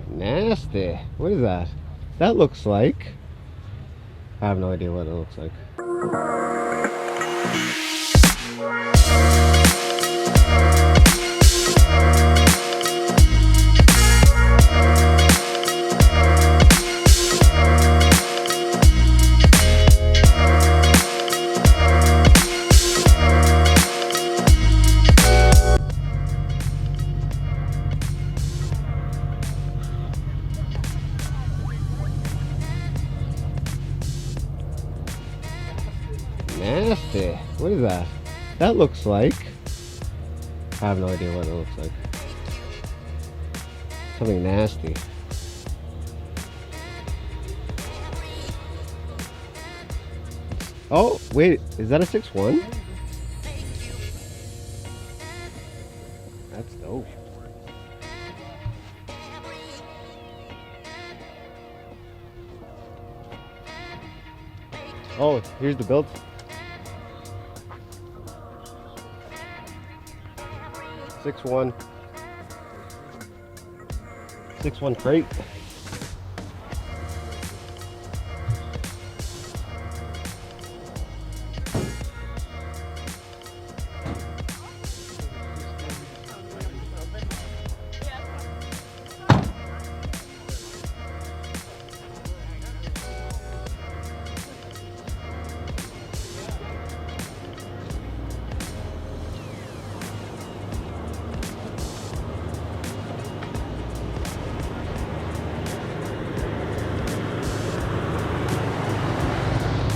Nasty. What is that? That looks like... I have no idea what it looks like. Nasty. What is that? That looks like... I have no idea what it looks like. Something nasty. Oh, wait. Is that a 6.1? That's dope. Oh, here's the build. 6.1 crate.